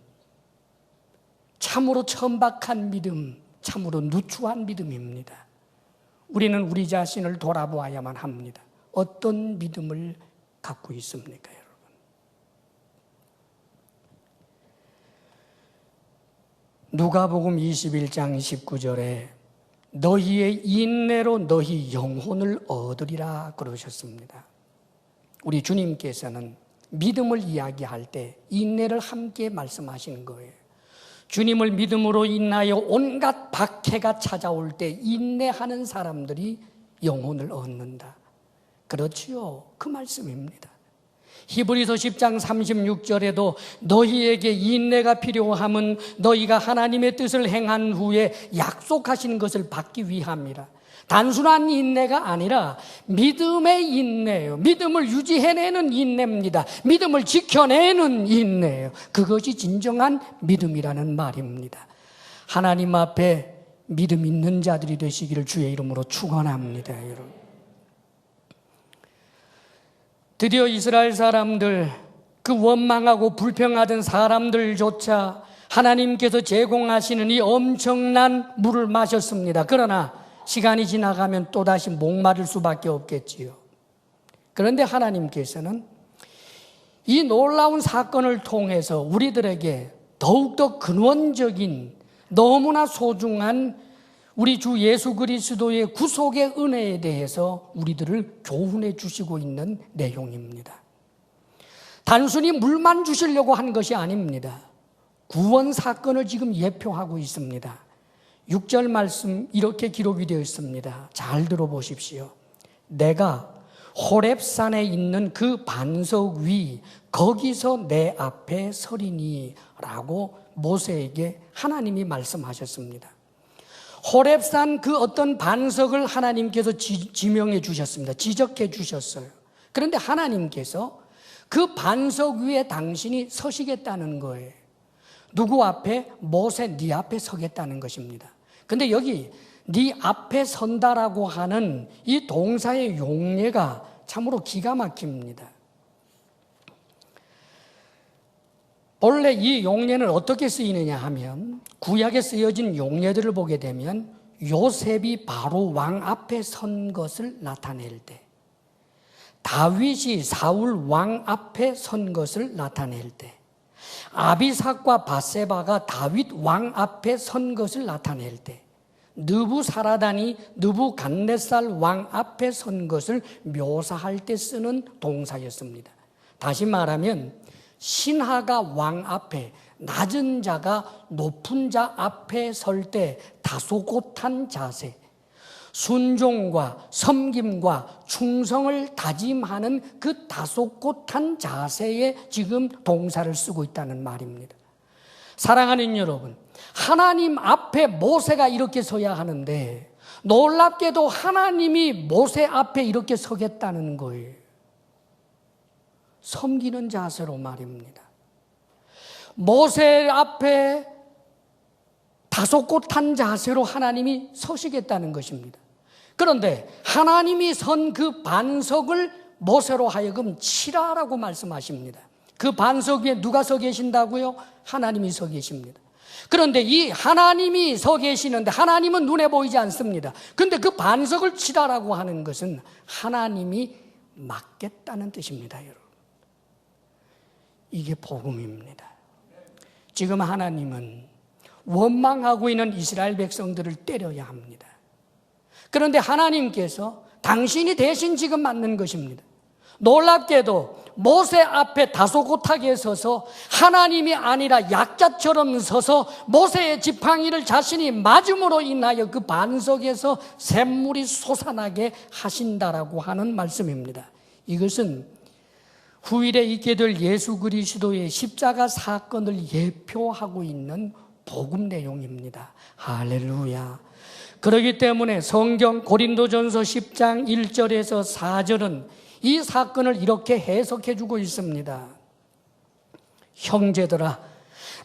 참으로 천박한 믿음, 참으로 누추한 믿음입니다. 우리는 우리 자신을 돌아보아야만 합니다. 어떤 믿음을 갖고 있습니까, 여러분? 누가복음 21장 19절에 너희의 인내로 너희 영혼을 얻으리라 그러셨습니다. 우리 주님께서는 믿음을 이야기할 때 인내를 함께 말씀하시는 거예요. 주님을 믿음으로 인하여 온갖 박해가 찾아올 때 인내하는 사람들이 영혼을 얻는다. 그렇지요. 그 말씀입니다. 히브리서 10장 36절에도 너희에게 인내가 필요함은 너희가 하나님의 뜻을 행한 후에 약속하신 것을 받기 위함이라. 단순한 인내가 아니라 믿음의 인내예요. 믿음을 유지해내는 인내입니다. 믿음을 지켜내는 인내예요. 그것이 진정한 믿음이라는 말입니다. 하나님 앞에 믿음 있는 자들이 되시기를 주의 이름으로 축원합니다, 여러분. 드디어 이스라엘 사람들, 그 원망하고 불평하던 사람들조차 하나님께서 제공하시는 이 엄청난 물을 마셨습니다. 그러나 시간이 지나가면 또다시 목마를 수밖에 없겠지요. 그런데 하나님께서는 이 놀라운 사건을 통해서 우리들에게 더욱더 근원적인 너무나 소중한 우리 주 예수 그리스도의 구속의 은혜에 대해서 우리들을 교훈해 주시고 있는 내용입니다. 단순히 물만 주시려고 한 것이 아닙니다. 구원 사건을 지금 예표하고 있습니다. 6절 말씀 이렇게 기록이 되어 있습니다. 잘 들어보십시오. 내가 호렙산에 있는 그 반석 위 거기서 내 앞에 서리니 라고 모세에게 하나님이 말씀하셨습니다. 호렙산 그 어떤 반석을 하나님께서 지명해 주셨습니다. 지적해 주셨어요. 그런데 하나님께서 그 반석 위에 당신이 서시겠다는 거예요. 누구 앞에? 모세 네 앞에 서겠다는 것입니다. 근데 여기 네 앞에 선다라고 하는 이 동사의 용례가 참으로 기가 막힙니다. 본래 이 용례는 어떻게 쓰이느냐 하면 구약에 쓰여진 용례들을 보게 되면 요셉이 바로 왕 앞에 선 것을 나타낼 때, 다윗이 사울 왕 앞에 선 것을 나타낼 때, 아비삭과 바세바가 다윗 왕 앞에 선 것을 나타낼 때, 느부사라단이 느부갓네살 왕 앞에 선 것을 묘사할 때 쓰는 동사였습니다. 다시 말하면 신하가 왕 앞에, 낮은 자가 높은 자 앞에 설 때 다소곳한 자세, 순종과 섬김과 충성을 다짐하는 그 다소곳한 자세에 지금 동사를 쓰고 있다는 말입니다. 사랑하는 여러분, 하나님 앞에 모세가 이렇게 서야 하는데 놀랍게도 하나님이 모세 앞에 이렇게 서겠다는 거예요. 섬기는 자세로 말입니다. 모세 앞에 다소곳한 자세로 하나님이 서시겠다는 것입니다. 그런데 하나님이 선 그 반석을 모세로 하여금 치라라고 말씀하십니다. 그 반석 위에 누가 서 계신다고요? 하나님이 서 계십니다. 그런데 이 하나님이 서 계시는데 하나님은 눈에 보이지 않습니다. 그런데 그 반석을 치라라고 하는 것은 하나님이 막겠다는 뜻입니다, 여러분. 이게 복음입니다. 지금 하나님은 원망하고 있는 이스라엘 백성들을 때려야 합니다. 그런데 하나님께서 당신이 대신 지금 맞는 것입니다. 놀랍게도 모세 앞에 다소곳하게 서서 하나님이 아니라 약자처럼 서서 모세의 지팡이를 자신이 맞음으로 인하여 그 반석에서 샘물이 솟아나게 하신다라고 하는 말씀입니다. 이것은 후일에 있게 될 예수 그리스도의 십자가 사건을 예표하고 있는 복음 내용입니다. 할렐루야. 그렇기 때문에 성경 고린도전서 10장 1절에서 4절은 이 사건을 이렇게 해석해 주고 있습니다. 형제들아,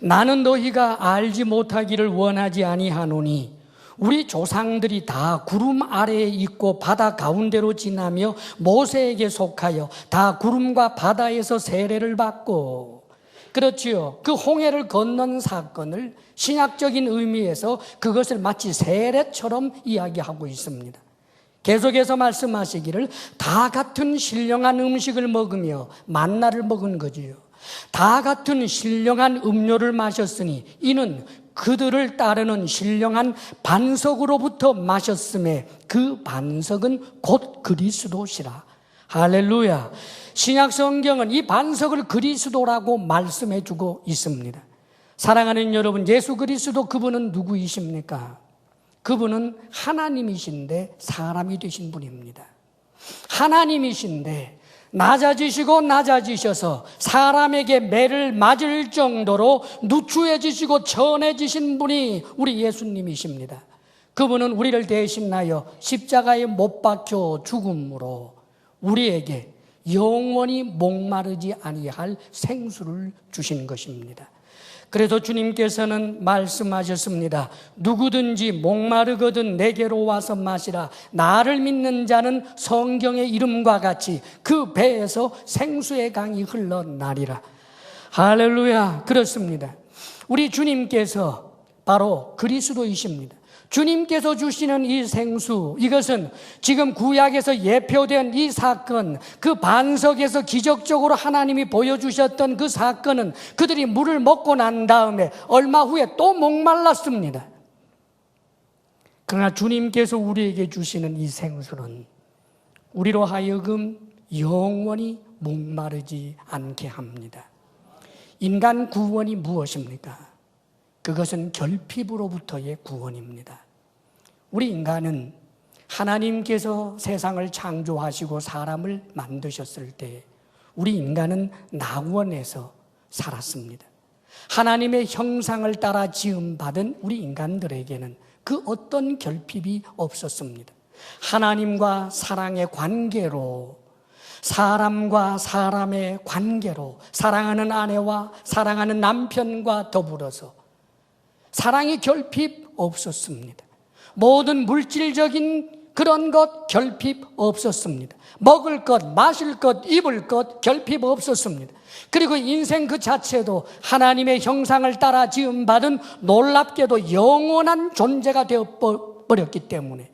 나는 너희가 알지 못하기를 원하지 아니하노니 우리 조상들이 다 구름 아래에 있고 바다 가운데로 지나며 모세에게 속하여 다 구름과 바다에서 세례를 받고, 그렇지요. 그 홍해를 건넌 사건을 신약적인 의미에서 그것을 마치 세례처럼 이야기하고 있습니다. 계속해서 말씀하시기를 다 같은 신령한 음식을 먹으며 만나를 먹은 거지요. 다 같은 신령한 음료를 마셨으니 이는 그들을 따르는 신령한 반석으로부터 마셨음에 그 반석은 곧 그리스도시라. 할렐루야. 신약 성경은 이 반석을 그리스도라고 말씀해 주고 있습니다. 사랑하는 여러분, 예수 그리스도 그분은 누구이십니까? 그분은 하나님이신데 사람이 되신 분입니다. 하나님이신데 낮아지셔서 사람에게 매를 맞을 정도로 누추해지시고 천해지신 분이 우리 예수님이십니다. 그분은 우리를 대신하여 십자가에 못 박혀 죽음으로 우리에게 영원히 목마르지 아니할 생수를 주신 것입니다. 그래서 주님께서는 말씀하셨습니다. 누구든지 목마르거든 내게로 와서 마시라. 나를 믿는 자는 성경의 이름과 같이 그 배에서 생수의 강이 흘러나리라. 할렐루야. 그렇습니다. 우리 주님께서 바로 그리스도이십니다. 주님께서 주시는 이 생수, 이것은 지금 구약에서 예표된 이 사건, 그 반석에서 기적적으로 하나님이 보여주셨던 그 사건은 그들이 물을 먹고 난 다음에 얼마 후에 또 목말랐습니다. 그러나 주님께서 우리에게 주시는 이 생수는 우리로 하여금 영원히 목마르지 않게 합니다. 인간 구원이 무엇입니까? 그것은 결핍으로부터의 구원입니다. 우리 인간은 하나님께서 세상을 창조하시고 사람을 만드셨을 때 우리 인간은 낙원에서 살았습니다. 하나님의 형상을 따라 지음받은 우리 인간들에게는 그 어떤 결핍이 없었습니다. 하나님과 사랑의 관계로, 사람과 사람의 관계로, 사랑하는 아내와 사랑하는 남편과 더불어서 사랑의 결핍 없었습니다. 모든 물질적인 그런 것 결핍 없었습니다. 먹을 것, 마실 것, 입을 것 결핍 없었습니다. 그리고 인생 그 자체도 하나님의 형상을 따라 지음받은 놀랍게도 영원한 존재가 되어버렸기 때문에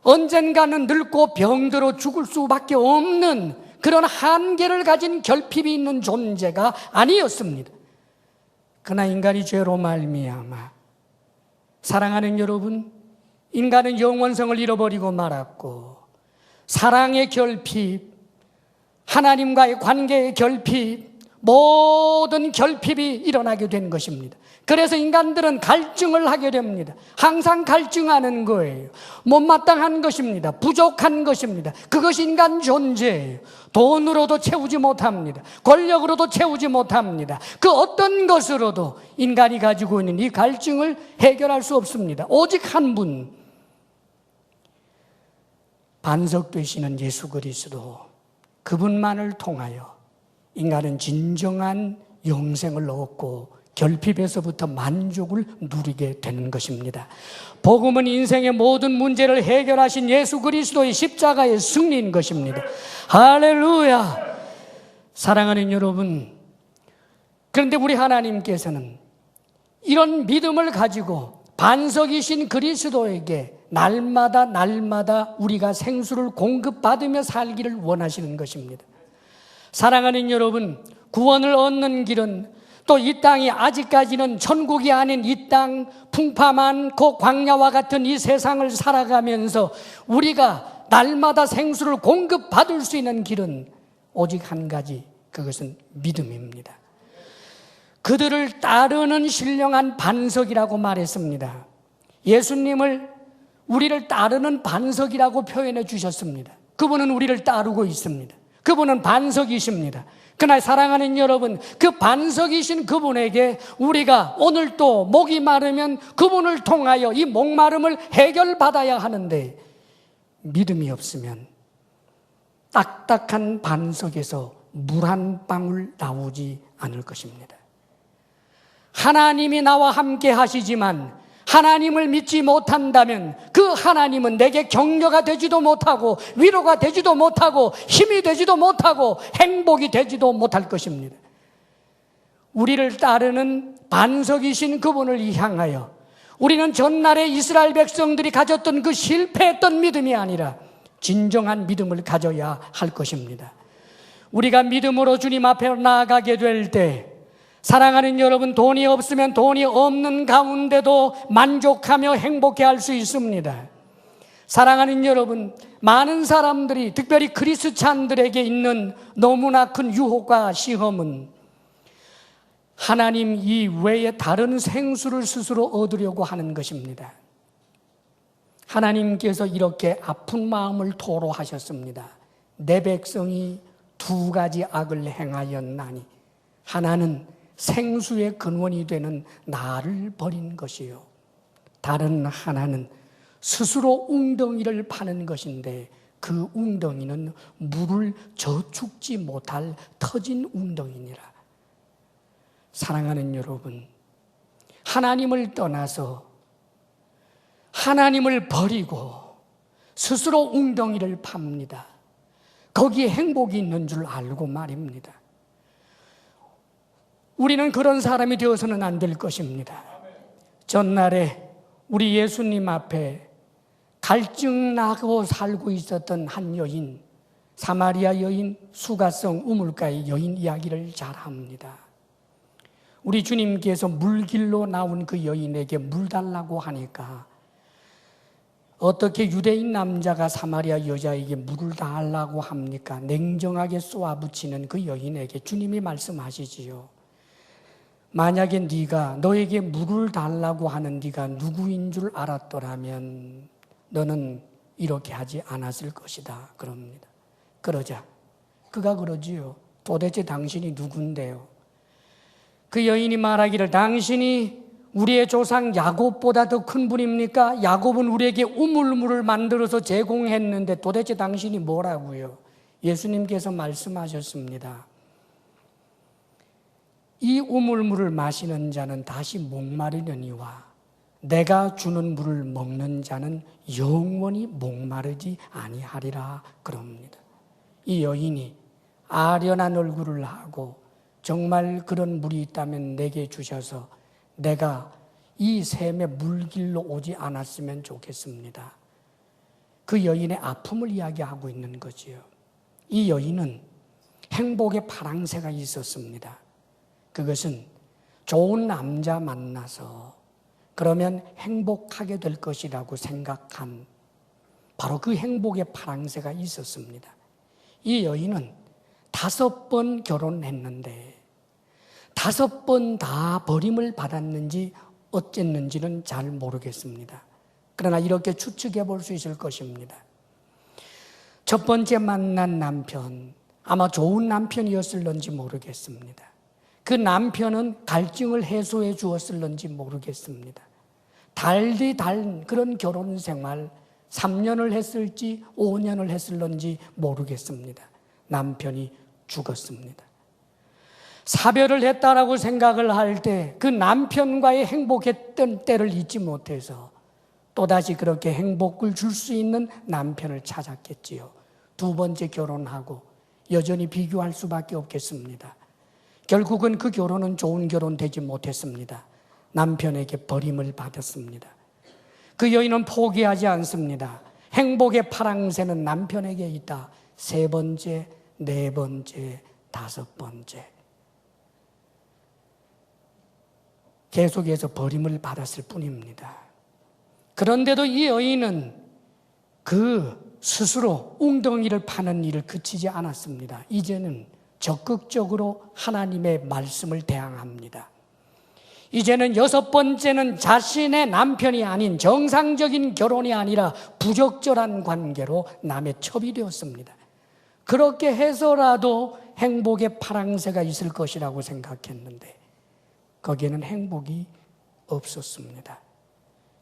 언젠가는 늙고 병들어 죽을 수밖에 없는 그런 한계를 가진 결핍이 있는 존재가 아니었습니다. 그러나 인간이 죄로 말미암아, 사랑하는 여러분, 인간은 영원성을 잃어버리고 말았고 사랑의 결핍, 하나님과의 관계의 결핍, 모든 결핍이 일어나게 된 것입니다. 그래서 인간들은 갈증을 하게 됩니다. 항상 갈증하는 거예요. 못마땅한 것입니다. 부족한 것입니다. 그것이 인간 존재예요. 돈으로도 채우지 못합니다. 권력으로도 채우지 못합니다. 그 어떤 것으로도 인간이 가지고 있는 이 갈증을 해결할 수 없습니다. 오직 한 분, 반석 되시는 예수 그리스도, 그분만을 통하여 인간은 진정한 영생을 얻고 결핍에서부터 만족을 누리게 되는 것입니다. 복음은 인생의 모든 문제를 해결하신 예수 그리스도의 십자가의 승리인 것입니다. 할렐루야! 사랑하는 여러분, 그런데 우리 하나님께서는 이런 믿음을 가지고 반석이신 그리스도에게 날마다 우리가 생수를 공급받으며 살기를 원하시는 것입니다. 사랑하는 여러분, 구원을 얻는 길은 또 이 땅이 아직까지는 천국이 아닌 이 땅 풍파만 그 광야와 같은 이 세상을 살아가면서 우리가 날마다 생수를 공급받을 수 있는 길은 오직 한 가지, 그것은 믿음입니다. 그들을 따르는 신령한 반석이라고 말했습니다. 예수님을 우리를 따르는 반석이라고 표현해 주셨습니다. 그분은 우리를 따르고 있습니다. 그분은 반석이십니다. 그러나 사랑하는 여러분, 그 반석이신 그분에게 우리가 오늘 또 목이 마르면 그분을 통하여 이 목마름을 해결받아야 하는데 믿음이 없으면 딱딱한 반석에서 물 한 방울 나오지 않을 것입니다. 하나님이 나와 함께 하시지만 하나님을 믿지 못한다면 그 하나님은 내게 격려가 되지도 못하고 위로가 되지도 못하고 힘이 되지도 못하고 행복이 되지도 못할 것입니다. 우리를 따르는 반석이신 그분을 향하여 우리는 전날에 이스라엘 백성들이 가졌던 그 실패했던 믿음이 아니라 진정한 믿음을 가져야 할 것입니다. 우리가 믿음으로 주님 앞에 나아가게 될 때, 사랑하는 여러분, 돈이 없으면 돈이 없는 가운데도 만족하며 행복해할 수 있습니다. 사랑하는 여러분, 많은 사람들이, 특별히 크리스찬들에게 있는 너무나 큰 유혹과 시험은 하나님 이외에 다른 생수를 스스로 얻으려고 하는 것입니다. 하나님께서 이렇게 아픈 마음을 토로하셨습니다. 내 백성이 두 가지 악을 행하였나니 하나는 생수의 근원이 되는 나를 버린 것이요, 다른 하나는 스스로 웅덩이를 파는 것인데 그 웅덩이는 물을 저축지 못할 터진 웅덩이니라. 사랑하는 여러분, 하나님을 떠나서 하나님을 버리고 스스로 웅덩이를 팝니다. 거기에 행복이 있는 줄 알고 말입니다. 우리는 그런 사람이 되어서는 안 될 것입니다. 전날에 우리 예수님 앞에 갈증나고 살고 있었던 한 여인, 사마리아 여인, 수가성 우물가의 여인 이야기를 잘 합니다. 우리 주님께서 물길로 나온 그 여인에게 물 달라고 하니까 어떻게 유대인 남자가 사마리아 여자에게 물을 달라고 합니까? 냉정하게 쏘아붙이는 그 여인에게 주님이 말씀하시지요. 만약에 네가 너에게 물을 달라고 하는 네가 누구인 줄 알았더라면 너는 이렇게 하지 않았을 것이다. 그럽니다. 그러자 그가 그러지요. 도대체 당신이 누군데요? 그 여인이 말하기를 당신이 우리의 조상 야곱보다 더 큰 분입니까? 야곱은 우리에게 우물물을 만들어서 제공했는데 도대체 당신이 뭐라고요? 예수님께서 말씀하셨습니다. 이 우물물을 마시는 자는 다시 목마르려니와 내가 주는 물을 먹는 자는 영원히 목마르지 아니하리라 그럽니다. 이 여인이 아련한 얼굴을 하고 정말 그런 물이 있다면 내게 주셔서 내가 이 샘의 물길로 오지 않았으면 좋겠습니다. 그 여인의 아픔을 이야기하고 있는 거지요. 이 여인은 행복의 파랑새가 있었습니다. 그것은 좋은 남자 만나서 그러면 행복하게 될 것이라고 생각한 바로 그 행복의 파랑새가 있었습니다. 이 여인은 5번 결혼했는데 5번 다 버림을 받았는지 어쨌는지는 잘 모르겠습니다. 그러나 이렇게 추측해 볼 수 있을 것입니다. 첫 번째 만난 남편, 아마 좋은 남편이었을런지 모르겠습니다. 그 남편은 갈증을 해소해 주었을런지 모르겠습니다. 달디 달 그런 결혼 생활 3년을 했을지 5년을 했을런지 모르겠습니다. 남편이 죽었습니다. 사별을 했다라고 생각을 할 때 그 남편과의 행복했던 때를 잊지 못해서 또다시 그렇게 행복을 줄 수 있는 남편을 찾았겠지요. 2번째 결혼하고 여전히 비교할 수밖에 없겠습니다. 결국은 그 결혼은 좋은 결혼 되지 못했습니다. 남편에게 버림을 받았습니다. 그 여인은 포기하지 않습니다. 행복의 파랑새는 남편에게 있다. 3번째, 4번째, 5번째. 계속해서 버림을 받았을 뿐입니다. 그런데도 이 여인은 그 스스로 웅덩이를 파는 일을 그치지 않았습니다. 이제는 적극적으로 하나님의 말씀을 대항합니다. 이제는 6번째는 자신의 남편이 아닌 정상적인 결혼이 아니라 부적절한 관계로 남의 첩이 되었습니다. 그렇게 해서라도 행복의 파랑새가 있을 것이라고 생각했는데 거기에는 행복이 없었습니다.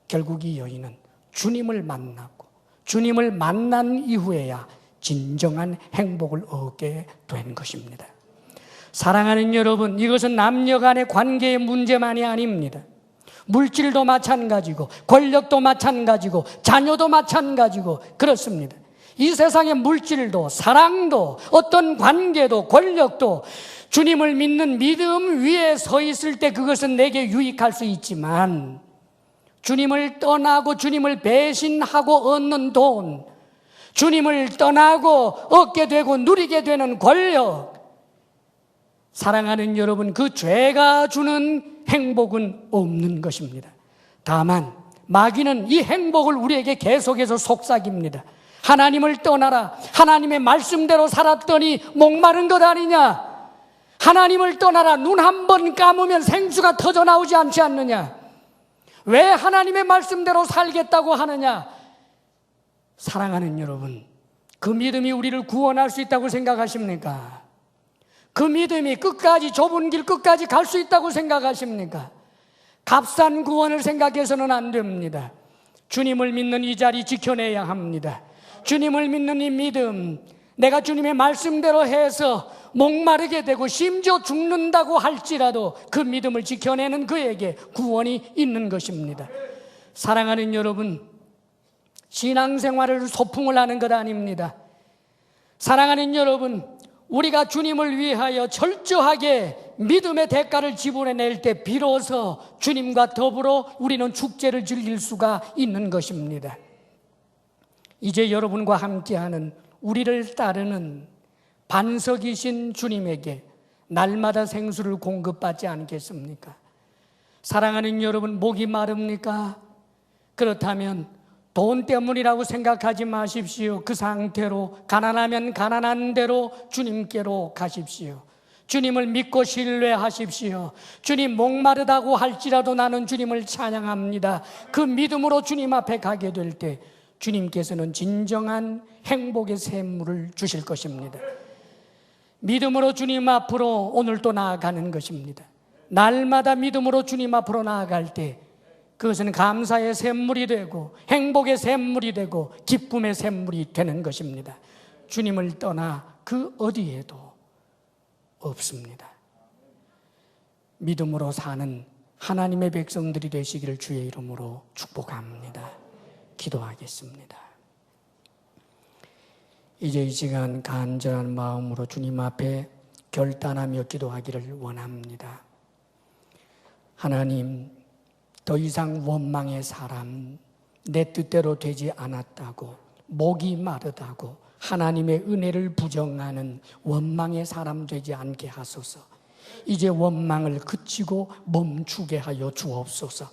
결국 이 여인은 주님을 만났고 주님을 만난 이후에야 진정한 행복을 얻게 된 것입니다. 사랑하는 여러분, 이것은 남녀 간의 관계의 문제만이 아닙니다. 물질도 마찬가지고 권력도 마찬가지고 자녀도 마찬가지고 그렇습니다. 이 세상의 물질도 사랑도 어떤 관계도 권력도 주님을 믿는 믿음 위에 서 있을 때 그것은 내게 유익할 수 있지만 주님을 떠나고 주님을 배신하고 얻는 돈, 주님을 떠나고 얻게 되고 누리게 되는 권력, 사랑하는 여러분, 그 죄가 주는 행복은 없는 것입니다. 다만 마귀는 이 행복을 우리에게 계속해서 속삭입니다. 하나님을 떠나라. 하나님의 말씀대로 살았더니 목마른 것 아니냐? 하나님을 떠나라. 눈 한 번 감으면 생수가 터져 나오지 않지 않느냐? 왜 하나님의 말씀대로 살겠다고 하느냐? 사랑하는 여러분, 그 믿음이 우리를 구원할 수 있다고 생각하십니까? 그 믿음이 끝까지 좁은 길 끝까지 갈 수 있다고 생각하십니까? 값싼 구원을 생각해서는 안 됩니다. 주님을 믿는 이 자리 지켜내야 합니다. 주님을 믿는 이 믿음, 내가 주님의 말씀대로 해서 목마르게 되고 심지어 죽는다고 할지라도 그 믿음을 지켜내는 그에게 구원이 있는 것입니다. 사랑하는 여러분, 신앙생활을 소풍을 하는 것 아닙니다. 사랑하는 여러분, 우리가 주님을 위하여 철저하게 믿음의 대가를 지불해낼 때 비로소 주님과 더불어 우리는 축제를 즐길 수가 있는 것입니다. 이제 여러분과 함께하는 우리를 따르는 반석이신 주님에게 날마다 생수를 공급받지 않겠습니까? 사랑하는 여러분, 목이 마릅니까? 그렇다면 돈 때문이라고 생각하지 마십시오. 그 상태로 가난하면 가난한 대로 주님께로 가십시오. 주님을 믿고 신뢰하십시오. 주님 목마르다고 할지라도 나는 주님을 찬양합니다. 그 믿음으로 주님 앞에 가게 될 때 주님께서는 진정한 행복의 샘물을 주실 것입니다. 믿음으로 주님 앞으로 오늘도 나아가는 것입니다. 날마다 믿음으로 주님 앞으로 나아갈 때 그것은 감사의 샘물이 되고 행복의 샘물이 되고 기쁨의 샘물이 되는 것입니다. 주님을 떠나 그 어디에도 없습니다. 믿음으로 사는 하나님의 백성들이 되시기를 주의 이름으로 축복합니다. 기도하겠습니다. 이제 이 시간 간절한 마음으로 주님 앞에 결단하며 기도하기를 원합니다. 하나님, 더 이상 원망의 사람, 내 뜻대로 되지 않았다고, 목이 마르다고 하나님의 은혜를 부정하는 원망의 사람 되지 않게 하소서. 이제 원망을 그치고 멈추게 하여 주옵소서.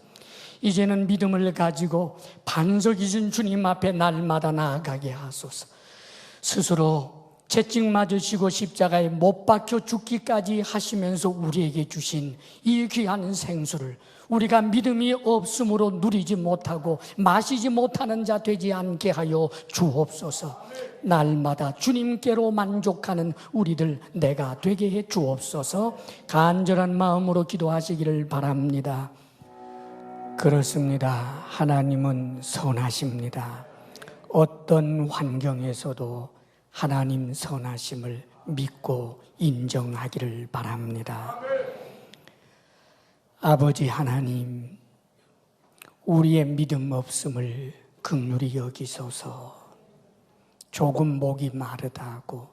이제는 믿음을 가지고 반석이신 주님 앞에 날마다 나아가게 하소서. 스스로 채찍 맞으시고 십자가에 못 박혀 죽기까지 하시면서 우리에게 주신 이 귀한 생수를 우리가 믿음이 없으므로 누리지 못하고 마시지 못하는 자 되지 않게 하여 주옵소서. 날마다 주님께로 만족하는 우리들 내가 되게 해 주옵소서. 간절한 마음으로 기도하시기를 바랍니다. 그렇습니다. 하나님은 선하십니다. 어떤 환경에서도 하나님 선하심을 믿고 인정하기를 바랍니다. 아버지 하나님, 우리의 믿음 없음을 긍휼히 여기소서. 조금 목이 마르다고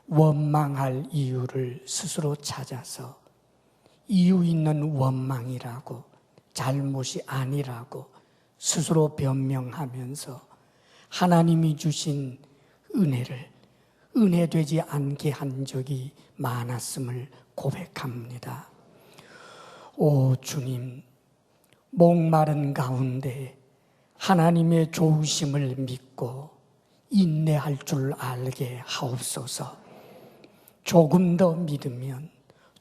원망할 이유를 스스로 찾아서 이유 있는 원망이라고 잘못이 아니라고 스스로 변명하면서 하나님이 주신 은혜를 은혜되지 않게 한 적이 많았음을 고백합니다. 오 주님, 목마른 가운데 하나님의 좋으심을 믿고 인내할 줄 알게 하옵소서. 조금 더 믿으면,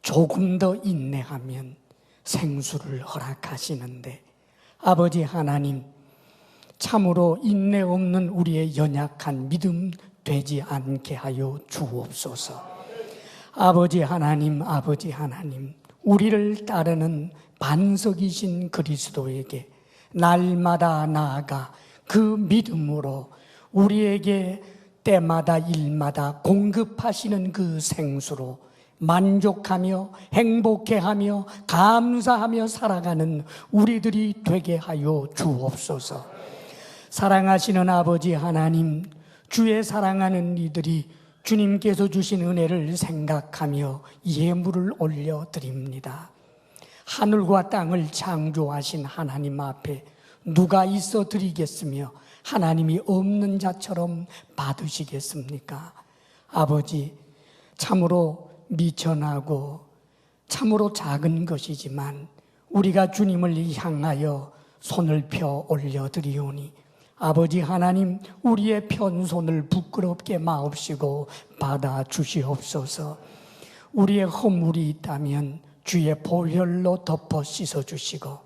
조금 더 인내하면 생수를 허락하시는데 아버지 하나님, 참으로 인내 없는 우리의 연약한 믿음 되지 않게 하여 주옵소서. 아버지 하나님, 아버지 하나님, 우리를 따르는 반석이신 그리스도에게 날마다 나아가 그 믿음으로 우리에게 때마다 일마다 공급하시는 그 생수로 만족하며 행복해하며 감사하며 살아가는 우리들이 되게 하여 주옵소서. 사랑하시는 아버지 하나님, 주의 사랑하는 이들이 주님께서 주신 은혜를 생각하며 예물을 올려드립니다. 하늘과 땅을 창조하신 하나님 앞에 누가 있어 드리겠으며 하나님이 없는 자처럼 받으시겠습니까? 아버지, 참으로 미천하고 참으로 작은 것이지만 우리가 주님을 향하여 손을 펴 올려드리오니 아버지 하나님, 우리의 편손을 부끄럽게 마옵시고 받아 주시옵소서. 우리의 허물이 있다면 주의 보혈로 덮어 씻어주시고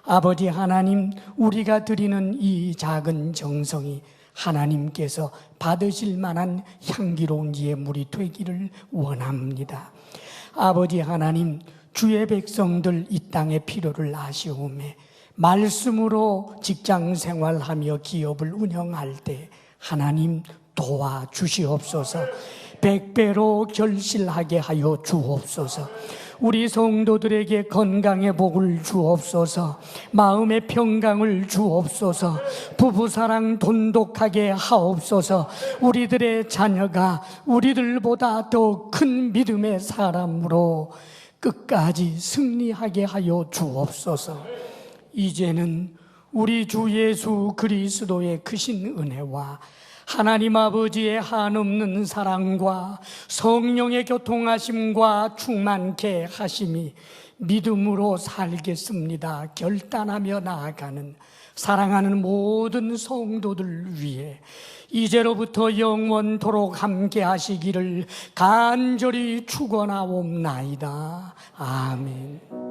아버지 하나님, 우리가 드리는 이 작은 정성이 하나님께서 받으실 만한 향기로운 예물이 되기를 원합니다. 아버지 하나님, 주의 백성들 이 땅의 필요를 아시오매 말씀으로 직장 생활하며 기업을 운영할 때 하나님 도와주시옵소서. 100배로 결실하게 하여 주옵소서. 우리 성도들에게 건강의 복을 주옵소서. 마음의 평강을 주옵소서. 부부사랑 돈독하게 하옵소서. 우리들의 자녀가 우리들보다 더 큰 믿음의 사람으로 끝까지 승리하게 하여 주옵소서. 이제는 우리 주 예수 그리스도의 크신 은혜와 하나님 아버지의 한없는 사랑과 성령의 교통하심과 충만케 하심이 믿음으로 살겠습니다 결단하며 나아가는 사랑하는 모든 성도들 위해 이제로부터 영원토록 함께 하시기를 간절히 축원하옵나이다. 아멘.